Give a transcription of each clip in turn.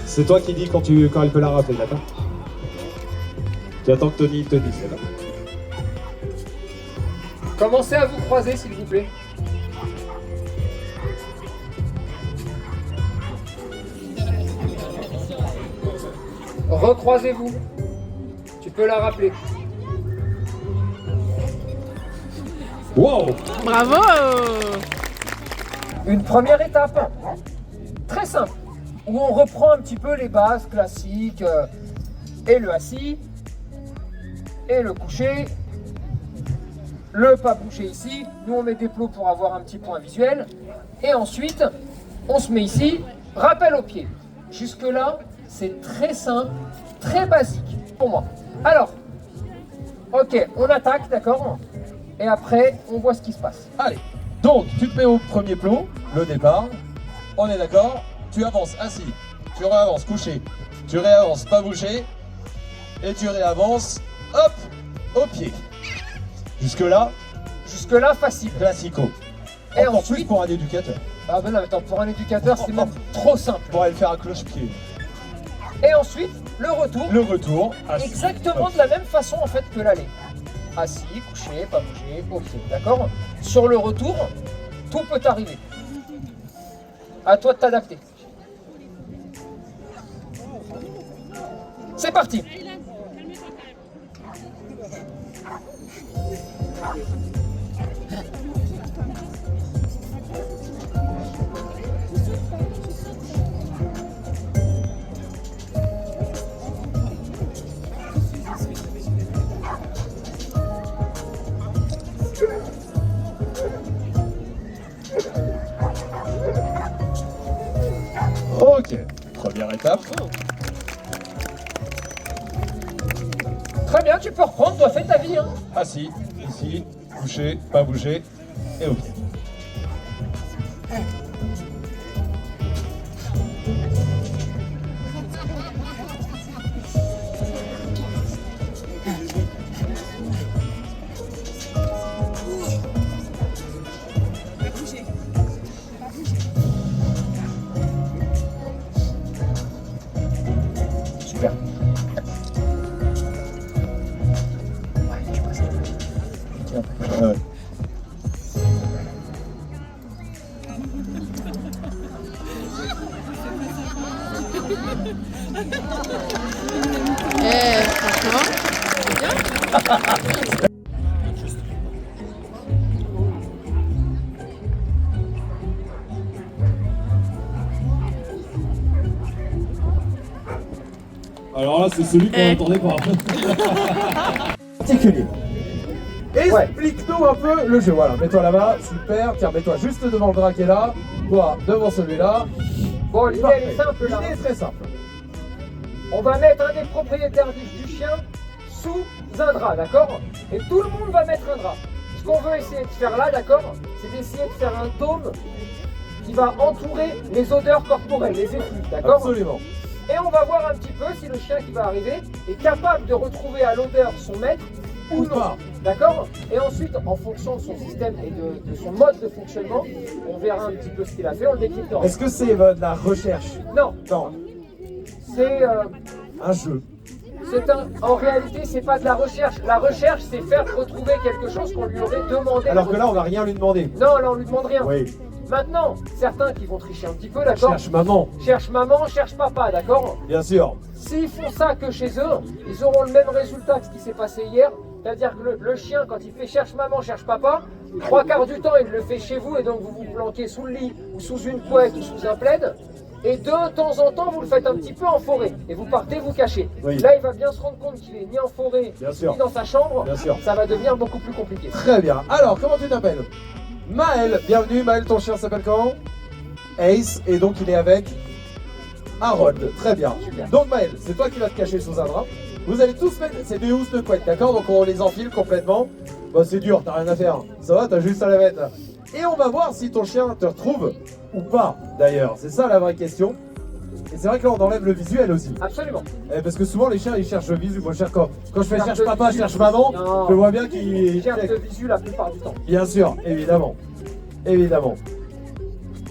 C'est toi qui dis quand il peut la rappeler, d'accord? Tu attends que Tony te dise, d'accord? Commencez à vous croiser, s'il vous plaît. Recroisez-vous. Tu peux la rappeler. Wow! Bravo! Une première étape, très simple, où on reprend un petit peu les bases classiques, et le assis, et le couché, le pas bouger ici. Nous on met des plots pour avoir un petit point visuel, et ensuite on se met ici, rappel au pied. Jusque là, c'est très simple, très basique pour moi. Alors, ok, on attaque, d'accord? Et après, on voit ce qui se passe. Allez, donc tu te mets au premier plot, le départ, on est d'accord, tu avances assis, tu réavances couché, tu réavances pas bouché, et tu réavances, hop, au pied. Jusque-là, Facile. classico. Et Encore ensuite- plus pour un éducateur. Ah ben non, attends, pour un éducateur, c'est même trop simple. Pour aller faire un cloche-pied. Et ensuite, le retour, Le retour, assis. exactement de la même façon en fait que l'aller. Assis, couché, pas bougé, ok, d'accord? Sur le retour, tout peut arriver. À toi de t'adapter. C'est parti. Ok, première étape. Très bien, tu peux reprendre, toi fais ta vie. Hein. Assis, ici, couché, pas bouger, et au pied. Super. Ouais, tu passes. Tiens. Franchement, c'est bien. Alors là, c'est celui qu'on attendait pas. Particulier. Explique-nous un peu le jeu. Voilà, mets-toi là-bas, super. Tiens, mets-toi juste devant le drap qui est là. Toi, devant celui-là. Bon, l'idée elle est simple là. L'idée est très simple. On va mettre un des propriétaires du chien sous un drap, d'accord? Et tout le monde va mettre un drap. Ce qu'on veut essayer de faire là, d'accord, c'est d'essayer de faire un dôme qui va entourer les odeurs corporelles, les effluves, d'accord? Absolument. Et on va voir un petit peu si le chien qui va arriver est capable de retrouver à l'odeur son maître ou Ou non. pas. D'accord? Et ensuite, en fonction de son système et de son mode de fonctionnement, on verra un petit peu ce qu'il a fait, on le décryptera. Est-ce que c'est de la recherche? Non, Non, c'est un jeu. en réalité, c'est pas de la recherche. La recherche, c'est faire retrouver quelque chose qu'on lui aurait demandé. Alors que là, on va rien lui demander. Non, là, on lui demande rien. Oui. Maintenant, certains qui vont tricher un petit peu, d'accord? Cherche maman, Cherche maman, cherche papa, d'accord? bien sûr. S'ils font ça que chez eux, ils auront le même résultat que ce qui s'est passé hier. C'est-à-dire que le chien, quand il fait cherche maman, cherche papa, 3/4 du temps, il le fait chez vous et donc vous vous planquez sous le lit ou sous une couette ou sous un plaid. Et de temps en temps, vous le faites un petit peu en forêt. Et vous partez vous cacher. Oui. Là, il va bien se rendre compte qu'il est ni en forêt, Bien sûr. ni dans sa chambre. Bien sûr. Ça va devenir beaucoup plus compliqué. Très bien. Alors, comment tu t'appelles? Maël. Bienvenue. Maël, ton chien s'appelle comment? Ace. Et donc, il est avec Harold. Très bien. Super. Donc, Maël, c'est toi qui vas te cacher sous un drap. Vous allez tous mettre. C'est des housses de couette, d'accord? Donc, on les enfile complètement. Bah, c'est dur, t'as rien à faire. Ça va, t'as juste à la mettre. Et on va voir si ton chien te retrouve ou pas, d'ailleurs. C'est ça la vraie question. Et c'est vrai que là, on enlève le visuel aussi. Absolument. Parce que souvent, les chiens, ils cherchent le visuel. Moi, quand je fais Carte cherche papa, visu. cherche maman, Non. je vois bien qu'ils. Carte visu la plupart du temps. Bien sûr, évidemment. Évidemment.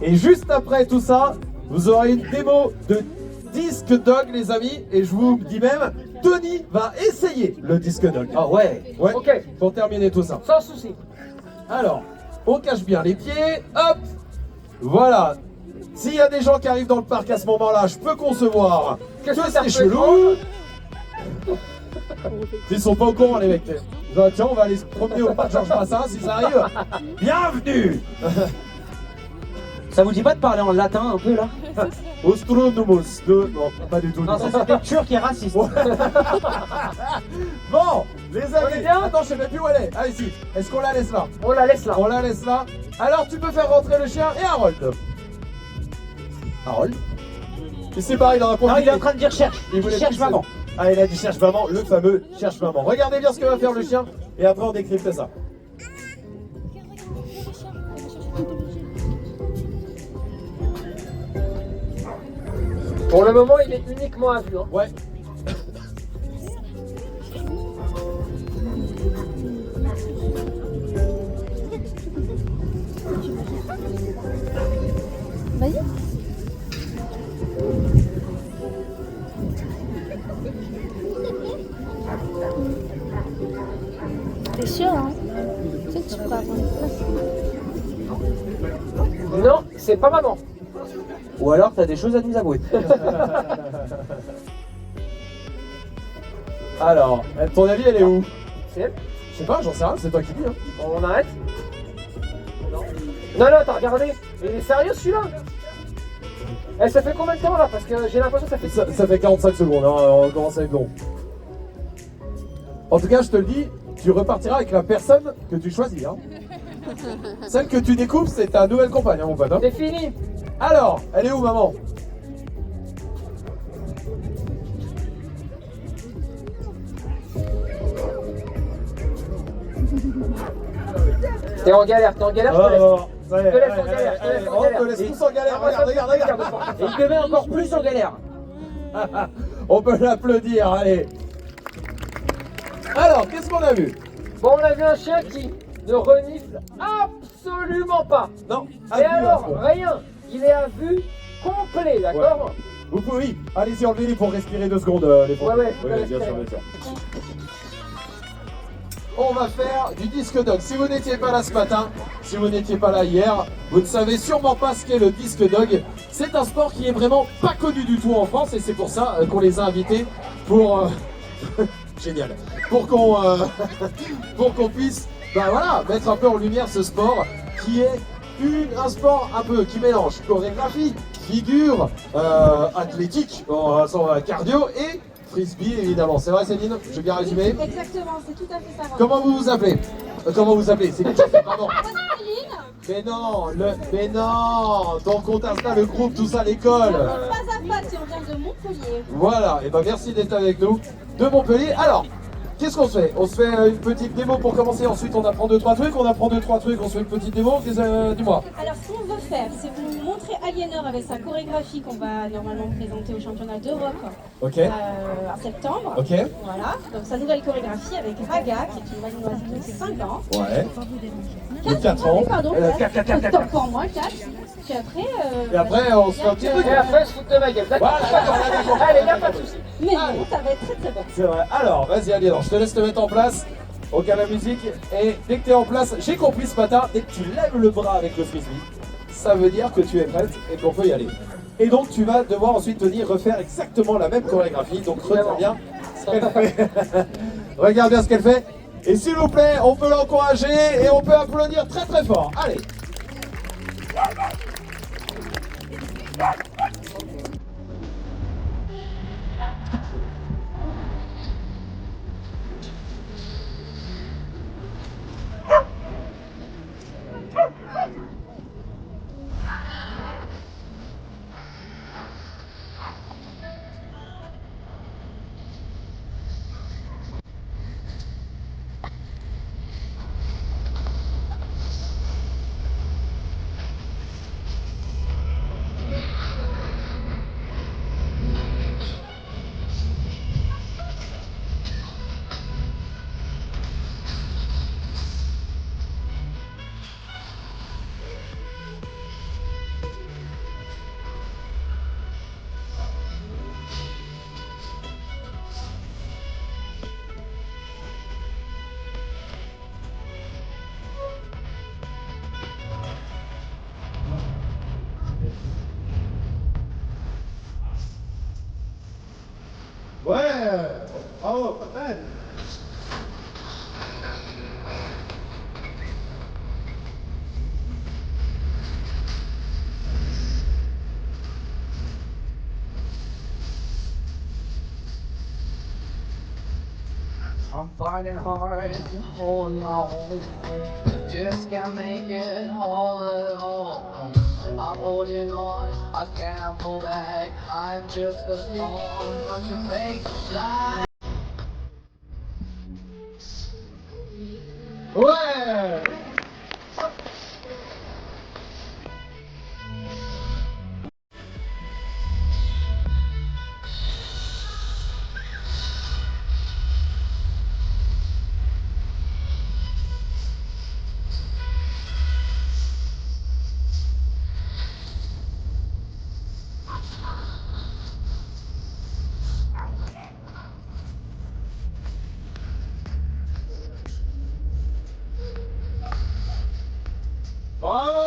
Et juste après tout ça, vous aurez une démo de Disc Dog, les amis. Et je vous dis même, Tony va essayer le Disc Dog. Ah ouais. Ouais, Ok. pour terminer tout ça. Sans souci. Alors, on cache bien les pieds. Hop. Voilà. S'il y a des gens qui arrivent dans le parc à ce moment-là, je peux concevoir Que que c'est c'est un peu chelou. Ils sont pas au courant, les mecs. Bah, tiens, on va aller se promener au parc Georges Brassens si ça arrive. Bienvenue. Ça vous dit pas de parler en latin un peu là? Ostronomos de... Non, pas du tout. Non, ça c'était turc et raciste. Bon, les On est amis. bien Attends, je sais même plus où elle est. Allez, si. Est-ce qu'on la laisse là? On la laisse là. On la laisse là. Alors, tu peux faire rentrer le chien et Harold. Harold? Il s'est barré dans la Non, il est en train de dire cherche. Il voulait Cherche plus maman. Ah, il a dit cherche maman, le fameux cherche maman. Regardez bien ce que va faire le chien et après on décrypte ça. Pour le moment, il est uniquement à vue. Hein. Ouais. Vas-y. C'est chiant, hein? Tu sais que tu peux avoir une place. Non, c'est pas maman. Ou alors t'as des choses à nous avouer. Alors, ton avis, elle est où? C'est elle. Je sais pas, j'en sais rien, c'est toi qui dis. Hein. On arrête. Non, t'as regardé. Il est sérieux celui-là? Eh, ça fait combien de temps là? Parce que j'ai l'impression que ça fait... Ça fait 45 secondes, hein, on commence avec long. En tout cas, je te le dis, tu repartiras avec la personne que tu choisis. Hein. Celle que tu découpes, c'est ta nouvelle compagne, hein, mon pote. Hein. C'est fini. Alors, elle est où, maman? T'es en galère, je te laisse. Ça y est, Je te laisse en allez, galère, allez, je te laisse en on galère. te laisse tous en galère, Ah, moi, ça me regarde, fait regarde. plaisir de voir. Et il te met encore plus en galère. On peut l'applaudir, allez. Alors, qu'est-ce qu'on a vu? Bon, on a vu un chien qui ne renifle absolument pas. Non, Et alors, rien. Il est à vue complet, d'accord? Vous pouvez, oui. Allez-y, enlevez-les pour respirer 2 secondes, les Ouais, ouais, Oui, faut bien sûr, respirer. bien sûr. On va faire du disque dog. Si vous n'étiez pas là ce matin, si vous n'étiez pas là hier, vous ne savez sûrement pas ce qu'est le disque dog. C'est un sport qui est vraiment pas connu du tout en France et c'est pour ça qu'on les a invités pour... Génial. Pour qu'on pour qu'on puisse voilà, mettre un peu en lumière ce sport qui est un sport un peu qui mélange chorégraphie, figure, athlétique, cardio et frisbee évidemment. C'est vrai Céline? Je vais bien résumer. Exactement, c'est tout à fait ça. Comment vous vous appelez? Comment vous appelez? C'est pardon. Mais non, mais non, ton compte Insta, le groupe, tout ça, l'école. Pas à pas si on vient de Montpellier. Voilà, et ben merci d'être avec nous de Montpellier. Alors, qu'est-ce qu'on se fait? On se fait une petite démo pour commencer, ensuite on apprend 2-3 trucs, on apprend 2-3 trucs, on se fait une petite démo, dis-moi. Alors ce qu'on veut faire, c'est vous montrer Aliénor avec sa chorégraphie qu'on va normalement présenter au championnat d'Europe Ok, en septembre. ok, Voilà, donc sa nouvelle chorégraphie avec Raga, qui est une malinoise de 5 ans. ouais, de 4 ans. Pardon, Elle a 4. Tant pour moi, 4. Puis après... Et après, on se fait un petit truc. Et après, se foutre de ma gueule, d'accord? Voilà, Allez, y'a pas de soucis. Mais non, ça va être très très bon. C'est vrai. Alors, vas-y, allez, alors, je te laisse te mettre en place. Ok, la musique. Et dès que tu es en place, j'ai compris ce matin, dès que tu lèves le bras avec le frisbee, ça veut dire que tu es prête et qu'on peut y aller. Et donc, tu vas devoir ensuite, Tony, refaire exactement la même chorégraphie. Donc, retiens bien ce qu'elle fait. Regarde bien ce qu'elle fait. Et s'il vous plaît, on peut l'encourager et on peut applaudir très très fort. Allez. Ouais. Bravo, pas mal. I'm fighting hard to hold on. Just can't make it all alone. I'm holding on, I can't pull back. I'm just a stone, but you make me fly. Ouais. Bravo.